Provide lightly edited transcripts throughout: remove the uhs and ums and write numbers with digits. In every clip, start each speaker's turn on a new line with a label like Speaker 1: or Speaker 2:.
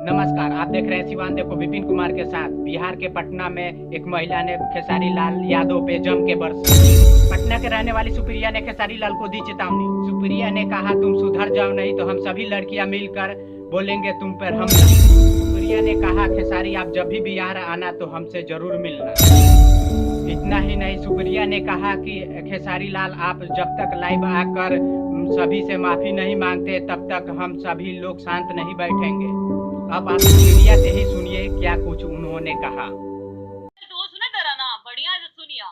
Speaker 1: नमस्कार, आप देख रहे हैं सिवान देखो विपिन कुमार के साथ। बिहार के पटना में एक महिला ने खेसारी लाल यादव पे जम के बरसी। पटना के रहने वाली सुप्रिया ने खेसारी लाल को दी चेतावनी। सुप्रिया ने कहा, तुम सुधर जाओ नहीं तो हम सभी लड़कियां मिलकर बोलेंगे तुम पर हमला। सुप्रिया ने कहा, खेसारी आप जब भी बिहार आना तो हमसे जरूर मिलना। इतना ही नहीं, सुप्रिया ने कहा कि खेसारी लाल आप जब तक लाइव आकर सभी से माफी नहीं मांगते तब तक हम सभी लोग शांत नहीं बैठेंगे। अब आप सुप्रिया से ही सुनिए क्या कुछ उन्होंने कहा।
Speaker 2: तो सुना तारा ना बढ़िया जो सुनिया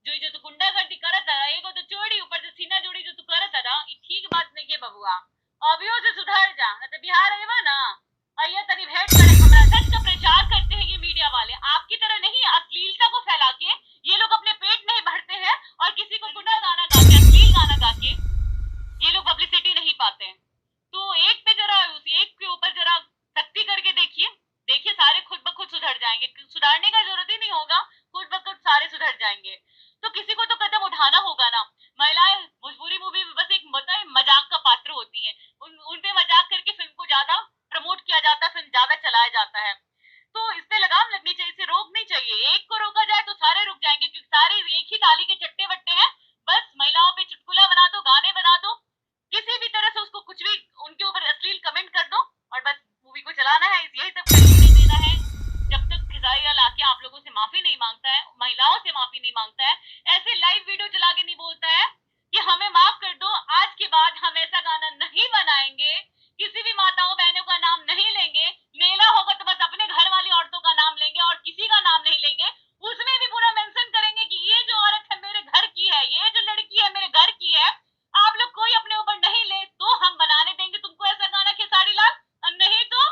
Speaker 2: जो जो तू गुंडागर्दी करत तारा एगो तो चोरी ऊपर से सीना जोड़ी जो तू करत तारा ई ठीक बात नहीं के बबुआ। अभियो से सुधर जा न तो बिहार आएगा ना आइए तनी भेंट करे हमरा सच का प्रचार करते हैं ये मीडिया वाले आपकी तरह नहीं अश्लीलता को फैला के ये लोग अपने पेट नहीं भरते हैं और किसी को गुंडा गाना गा के अश्लील गाना गा के ये लोग पब्लिसिटी नहीं पाते हैं। तो एक पे जरा उस एक के ऊपर जरा सख्ती करके देखिए देखिए सारे खुद ब खुद सुधर जाएंगे सुधारने का जरूरत ही नहीं होगा खुद ब खुद सारे सुधर जाएंगे। तो किसी को तो कदम उठाना होगा ना। महिलाएं भोजपुरी मूवी में बस एक मजाक का पात्र होती हैं। उन पे मजाक करके फिल्म को ज्यादा प्रमोट किया जाता है फिल्म ज्यादा चलाया जाता है। तो इस पे लगाम लगनी चाहिए इसे रोकनी चाहिए एक को रोका जाए तो सारे रुक जाएंगे क्योंकि सारे एक ही ताली के चट्टे बट्टे हैं। बस महिलाओं पे चुटकुला बना दो गाने बना दो किसी भी तरह से उसको कुछ भी उनके ऊपर अश्लील कमेंट कर दो और बस मूवी को चलाना है यही सब करने देना है। जब तक खेसारी लाल आके आप लोगों से माफी नहीं मांगता है महिलाओं से माफी नहीं मांगता है ऐसे लाइव वीडियो चला के नहीं बोलता है कि हमें माफ कर दो आज के बाद हम ऐसा गाना नहीं बनाएंगे किसी भी माताओं बहनों का नाम नहीं लेंगे मेला होगा तो बस अपने घर वाली औरतों का नाम लेंगे और किसी का नाम नहीं लेंगे उसमें भी पूरा मेंशन करेंगे कि ये जो औरत है मेरे घर की है ये जो लड़की है मेरे घर की है। आप लोग कोई अपने ऊपर नहीं ले तो हम बनाने देंगे तुमको ऐसा गाना खेसारी लाल और नहीं तो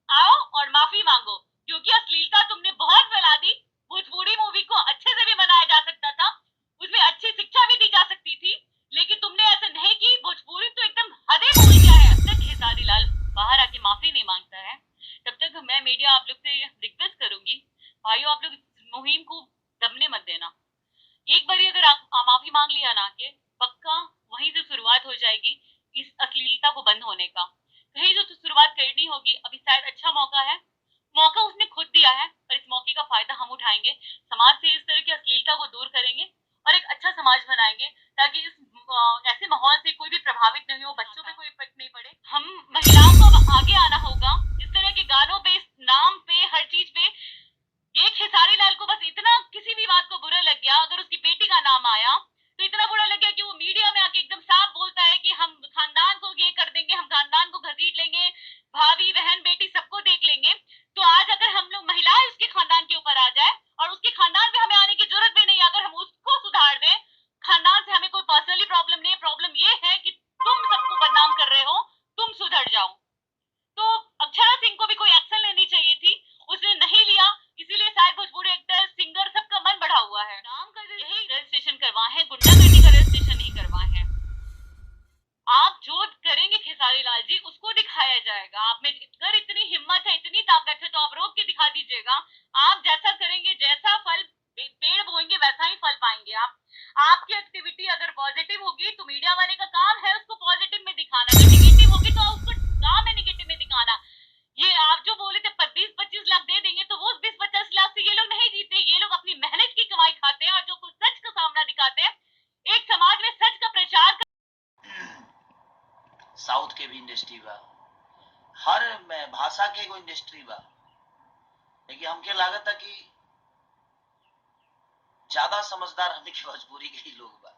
Speaker 2: आओ और माफी मांगो क्योंकि अश्लीलता तुमने बहुत फैला दी। भोजपुरी मूवी को अच्छे से भी बनाया जा सकता था उसमें अच्छी शिक्षा भी दी जा सकती थी लेकिन तुमने ऐसा नहीं की भोजपुरी तो एकदम हदे भूल गया है। जब तक खेसारी लाल बाहर आके माफी नहीं मांगता है तब तक मैं मीडिया आप लोग से रिक्वेस्ट करूंगी भाइयों आप लोग इस मुहिम को दबने मत देना। एक बार अगर आप माफी मांग लिया ना कि पक्का वहीं से शुरुआत हो जाएगी इस अश्लीलता को बंद होने का। कहीं जो शुरुआत करनी होगी अभी शायद अच्छा मौका है मौका उसने खुद दिया है पर इस मौके का फायदा हम उठाएंगे समाज से इस तरह की अश्लीलता को दूर करेंगे और एक अच्छा समाज बनाएंगे ताकि इस ऐसे माहौल से कोई भी प्रभावित नहीं हो बच्चों पे कोई इफेक्ट नहीं पड़े। हम महिलाओं को अब आगे आना होगा इस तरह के गानों पे नाम पे हर चीज पे। ये खेसारी लाल को बस इतना किसी भी बात को बुरा लग गया अगर उसकी बेटी का नाम आया तो इतना बुरा लग गया कि वो मीडिया में आके एकदम साफ बोलता है कि हम खानदान को ये कर देंगे हम खानदान को घसीट लेंगे भाभी बहन बेटी सबको देख लेंगे। तो आज अगर हम लोग महिलाएं उसके खानदान के ऊपर आ जाए और उसके खानदान पे हमें आने की जरूरत भी नहीं अगर हम उसको सुधार दें खानदान से हमें कोई पर्सनली प्रॉब्लम नहीं प्रॉब्लम ये है कि तुम सबको बदनाम कर रहे हो तुम सुधर जाओ। तो अक्षरा सिंह को भी कोई एक्शन लेनी चाहिए थी उसने नहीं लिया इसीलिए शायद भोजपुरी एक्टर सिंगर सबका मन बढ़ा हुआ है नाम का यही रजिस्ट्रेशन करवाए हैं गुंडागर्दी का रजिस्ट्रेशन नहीं करवाए हैं। आप जो करेंगे खेसारी लाल जी उसको दिखाया जाएगा आप में अगर इतनी हिम्मत है इतनी ताकत है तो आप रोक के दिखा दीजिएगा। आप जैसा करेंगे जैसा फल पेड़ बोएंगे वैसा ही फल पाएंगे आप। आपकी एक्टिविटी अगर पॉजिटिव होगी तो मीडिया वाले का काम है उसको पॉजिटिव में दिखाना अगर निगेटिव होगी तो उसको काम है निगेटिव में दिखाना। ये आप जो बोले थे 20-25 लाख दे देंगे तो वो 20-50 लाख से ये लोग नहीं जीते ये लोग अपनी मेहनत की कमाई खाते हैं और जो कुछ सच का सामना दिखाते हैं एक समाज में सच का प्रचार
Speaker 3: साउथ के भी इंडस्ट्री बा हर में भाषा के एगो इंडस्ट्री बा लेकिन हमके लागत था कि ज्यादा समझदार हमने के भोजपुरी के ही लोग बा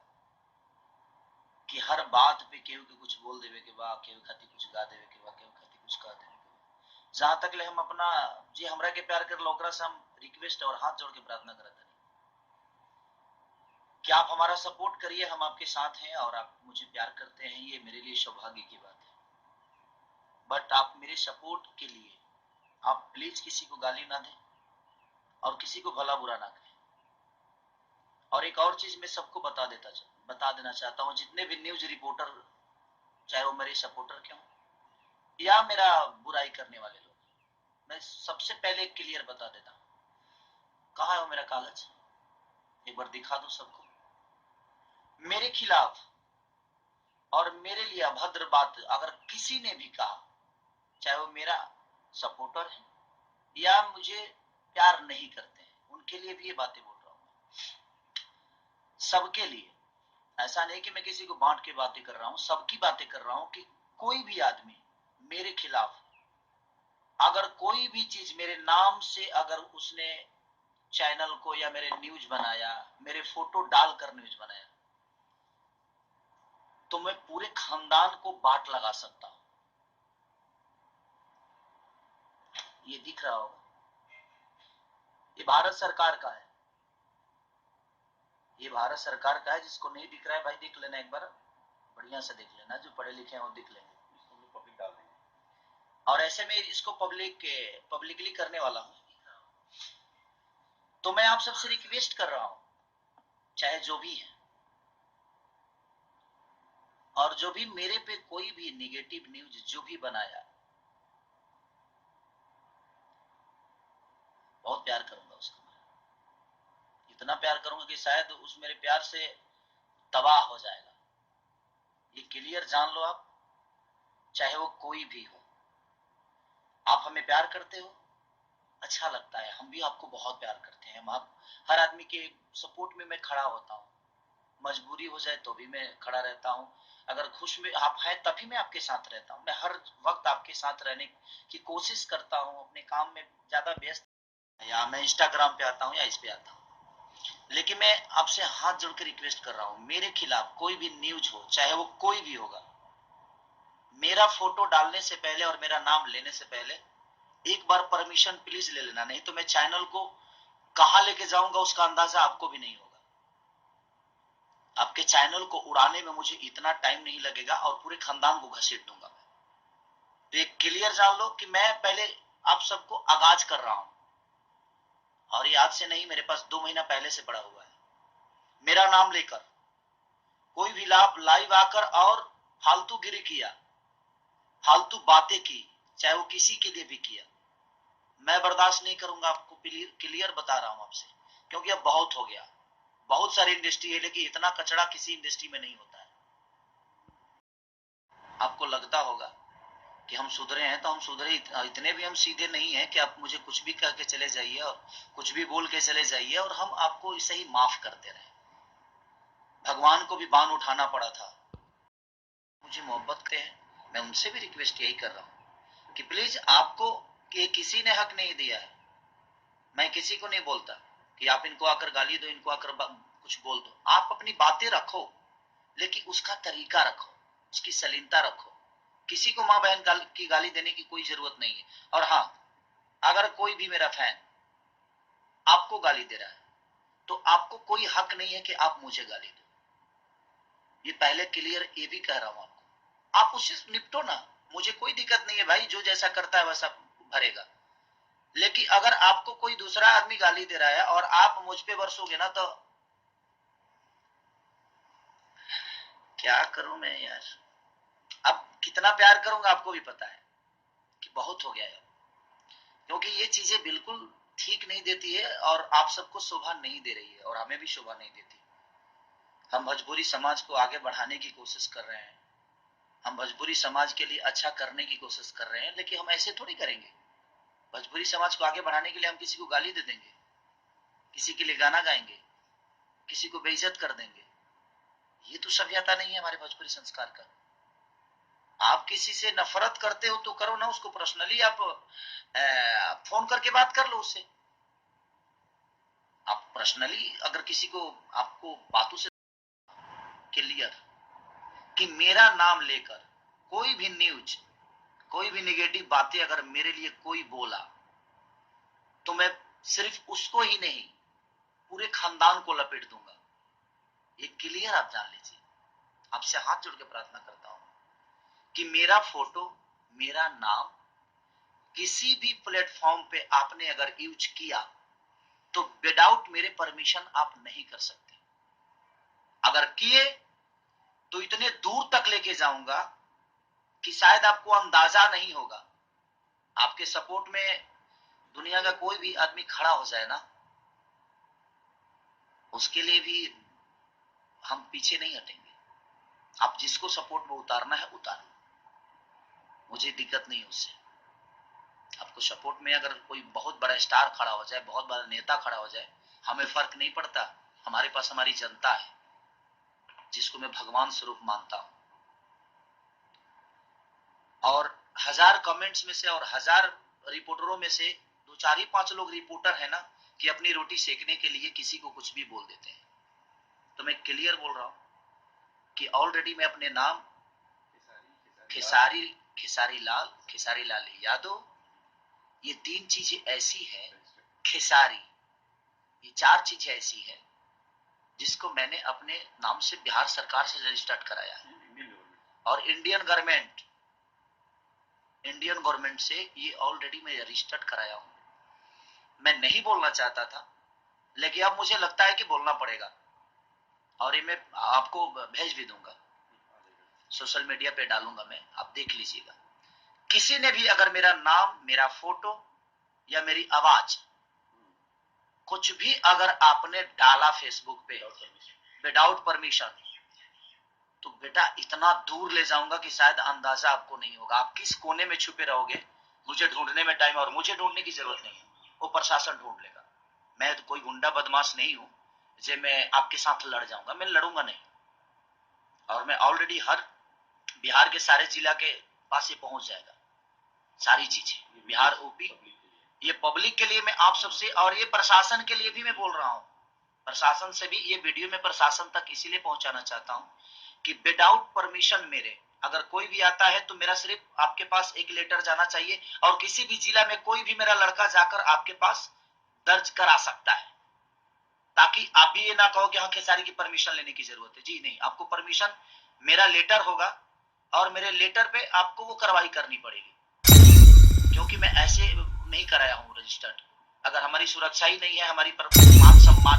Speaker 3: कि हर बात पे केहू के कुछ बोल देवे के बा केहू खातिर कुछ गा देवे के बा केहू खातिर कुछ कह देवे के बा। जहां तक ले हम अपना जी हमरा के प्यार कर लोकरा से हम रिक्वेस्ट और हाथ जोड़ के प्रार्थना करत हनी कि आप हमारा सपोर्ट करिए हम आपके साथ हैं और आप मुझे प्यार करते हैं ये मेरे लिए सौभाग्य की बात है। बट आप मेरे सपोर्ट के लिए आप प्लीज किसी को गाली ना दें और किसी को भला बुरा ना कहें। और एक और चीज मैं सबको बता देना चाहता हूं जितने भी न्यूज रिपोर्टर चाहे वो मेरे सपोर्टर के हों या मेरा बुराई करने वाले लोग मैं सबसे पहले क्लियर बता देता हूं कहां है वो मेरा कागज एक बार दिखा दो सबको। मेरे खिलाफ और मेरे लिए अभद्र बात अगर किसी ने भी कहा चाहे वो मेरा सपोर्टर हैं या मुझे प्यार नहीं करते हैं, उनके लिए भी ये बातें बोल रहा हूँ। सबके लिए, ऐसा नहीं कि मैं किसी को बांट के बातें कर रहा हूँ, सबकी बातें कर रहा हूँ कि कोई भी आदमी मेरे खिलाफ अगर कोई भी चीज मेरे नाम से अगर उसने चैनल को या मेरे न्यूज बनाया, मेरे फोटो डालकर न्यूज बनाया, तो मैं पूरे खानदान को बाट लगा सकता हूं। ये दिख रहा होगा, ये भारत सरकार का है, ये भारत सरकार का है। जिसको नहीं दिख रहा है भाई देख लेना, एक बार बढ़िया से देख लेना, जो पढ़े लिखे हैं वो दिख लेंगे, इसको पब्लिक डाल देंगे। और ऐसे में इसको पब्लिकली करने वाला हूं। तो मैं आप सबसे रिक्वेस्ट कर रहा हूं, चाहे जो भी है, और जो भी मेरे पे कोई भी निगेटिव न्यूज जो भी बनाया, बहुत प्यार करूंगा उसको, इतना प्यार करूंगा कि शायद उस मेरे प्यार से तबाह हो जाएगा। ये क्लियर जान लो आप, चाहे वो कोई भी हो। आप हमें प्यार करते हो, अच्छा लगता है, हम भी आपको बहुत प्यार करते हैं। हम आप हर आदमी के सपोर्ट में मैं खड़ा होता हूँ, मजबूरी हो जाए तो भी मैं खड़ा रहता हूँ, अगर खुश में आप हैं तभी मैं आपके साथ रहता हूँ। मैं हर वक्त आपके साथ रहने की कोशिश करता हूँ, अपने काम में ज्यादा व्यस्त, या मैं इंस्टाग्राम पे आता हूँ या इस पे आता हूँ, लेकिन मैं आपसे हाथ जोड़ के रिक्वेस्ट कर रहा हूँ, मेरे खिलाफ कोई भी न्यूज हो, चाहे वो कोई भी होगा, मेरा फोटो डालने से पहले और मेरा नाम लेने से पहले एक बार परमिशन प्लीज ले लेना, नहीं तो मैं चैनल को कहां लेके जाऊंगा उसका अंदाजा आपको भी नहीं होगा। आपके चैनल को उड़ाने में मुझे इतना टाइम नहीं लगेगा और पूरे खानदान को घसीट दूंगा मैं। तो एक क्लियर जान लो कि मैं पहले आप सबको आगाज कर रहा हूं, और ये आज से नहीं, मेरे पास 2 महीना पहले से पड़ा हुआ है। मेरा नाम लेकर कोई भी लाइव आकर और फालतू गिरी किया, फालतू बातें की, चाहे वो किसी के लिए भी किया, मैं बर्दाश्त नहीं करूंगा। आपको क्लियर बता रहा हूं आपसे, क्योंकि अब बहुत हो गया। बहुत सारी इंडस्ट्री है, लेकिन इतना कचड़ा किसी इंडस्ट्री में नहीं होता है। आपको लगता होगा कि हम सुधरे हैं, तो हम सुधरे इतने भी हम सीधे नहीं है कि आप मुझे कुछ भी कह के चले जाइए और कुछ भी बोल के चले जाइए और हम आपको इसे ही माफ करते रहे। भगवान को भी बाण उठाना पड़ा था। मुझे मोहब्बत करते हैं, मैं उनसे भी रिक्वेस्ट यही कर रहा हूँ कि प्लीज आपको, कि किसी ने हक नहीं दिया है, मैं किसी को नहीं बोलता कि आप इनको आकर गाली दो, इनको आकर कुछ बोल दो। आप अपनी बातें रखो, लेकिन उसका तरीका रखो, उसकी सलीनता रखो। किसी को माँ बहन की गाली देने की कोई जरूरत नहीं है। और हाँ, अगर कोई भी मेरा फैन आपको गाली दे रहा है, तो आपको कोई हक नहीं है कि आप मुझे गाली दो। ये पहले क्लियर ये भी कह रहा हूं आपको, आप उससे निपटो ना, मुझे कोई दिक्कत नहीं है भाई, जो जैसा करता है वैसा भरेगा। लेकिन अगर आपको कोई दूसरा आदमी गाली दे रहा है और आप मुझ पे बरसोगे ना, तो क्या करूं मैं यार। अब कितना प्यार करूंगा आपको भी पता है कि बहुत हो गया है, क्योंकि ये चीजें बिल्कुल ठीक नहीं देती है और आप सबको शोभा नहीं दे रही है और हमें भी शोभा नहीं देती। हम भोजपुरी समाज को आगे बढ़ाने की कोशिश कर रहे हैं, हम भोजपुरी समाज के लिए अच्छा करने की कोशिश कर रहे हैं, लेकिन हम ऐसे थोड़ी करेंगे। भोजपुरी समाज को आगे बढ़ाने के लिए हम किसी को गाली दे देंगे, किसी के लिए गाना गाएंगे, किसी को बेइज्जत कर देंगे? ये तो सभ्यता नहीं है हमारे भोजपुरी संस्कार का। आप किसी से नफरत करते हो तो करो ना, उसको पर्सनली आप फोन करके बात कर लो उससे। आप पर्सनली अगर किसी को, आपको बातों से क्लियर कि मेरा नाम लेकर कोई भी न्यूज, कोई भी नेगेटिव बातें अगर मेरे लिए कोई बोला, तो मैं सिर्फ उसको ही नहीं, पूरे खानदान को लपेट दूंगा। ये क्लियर आप जान लीजिए। आपसे हाथ जोड़ के प्रार्थना करता हूं कि मेरा फोटो, मेरा नाम किसी भी प्लेटफॉर्म पे आपने अगर यूज किया, तो विदाउट मेरे परमिशन आप नहीं कर सकते। अगर किए तो इतने दूर तक लेके जाऊंगा कि शायद आपको अंदाजा नहीं होगा। आपके सपोर्ट में दुनिया का कोई भी आदमी खड़ा हो जाए ना, उसके लिए भी हम पीछे नहीं हटेंगे। आप जिसको सपोर्ट में उतारना है उतारो, मुझे दिक्कत नहीं उससे। आप आपको सपोर्ट में अगर कोई बहुत बड़ा स्टार खड़ा हो जाए, बहुत बड़ा नेता खड़ा हो जाए, हमें फर्क नहीं पड़ता। हमारे पास हमारी जनता है जिसको मैं भगवान स्वरूप मानता हूं। और 1000 कमेंट्स में से और 1000 रिपोर्टरों में से 2 4 ही 5 लोग रिपोर्टर है ना कि अपनी रोटी सेकने के लिए किसी को कुछ भी बोल देते हैं। तो मैं क्लियर बोल रहा हूं कि ऑलरेडी मैं अपने नाम खेसारी लाल यादव, ये 3 चीजें ऐसी है, खेसारी, ये 4 चीजें ऐसी है जिसको मैंने अपने नाम से बिहार सरकार से रजिस्टर्ड कराया है और इंडियन गवर्नमेंट से ये ऑलरेडी मैं रजिस्टर्ड कराया हूं। मैं नहीं बोलना चाहता था, लेकिन अब मुझे लगता है कि बोलना पड़ेगा और ये मैं आपको भेज भी दूंगा, सोशल मीडिया पे डालूंगा मैं, आप देख लीजिएगा। किसी ने भी अगर मेरा नाम, मेरा फोटो या मेरी आवाज कुछ भी अगर आपने डाला फेसबुक पे विदाउट परमिशन, तो बेटा इतना दूर ले जाऊंगा कि शायद अंदाजा आपको नहीं होगा। आप किस कोने में छुपे रहोगे, मुझे ढूंढने में टाइम, और मुझे ढूंढने की जरूरत नहीं है, वो प्रशासन ढूंढ लेगा। मैं तो कोई गुंडा बदमाश नहीं हूं जे मैं आपके साथ लड़ जाऊंगा, मैं लड़ूंगा नहीं। और मैं ऑलरेडी हर बिहार के सारे जिला के पास ये पहुंच जाएगा, सारी चीजें बिहार, यूपी। ये पब्लिक के लिए मैं आप सबसे, और ये प्रशासन के लिए भी मैं बोल रहा हूं, प्रशासन से भी ये वीडियो में प्रशासन तक इसीलिए पहुंचाना चाहता हूं कि विदाउट परमिशन मेरे अगर कोई भी आता है तो मेरा सिर्फ आपके पास एक लेटर जाना चाहिए, और किसी भी जिला में कोई भी मेरा लड़का जाकर आपके पास दर्ज करा सकता है, ताकि आप भी ये ना कहो कि हाँ खेसारी की परमिशन लेने की जरूरत है। जी नहीं, आपको परमिशन, मेरा लेटर होगा और मेरे लेटर पे आपको वो कार्रवाई करनी पड़ेगी, क्योंकि मैं ऐसे नहीं कराया हूं रजिस्टर्ड। अगर हमारी सुरक्षा ही नहीं है, हमारी मान सम्मान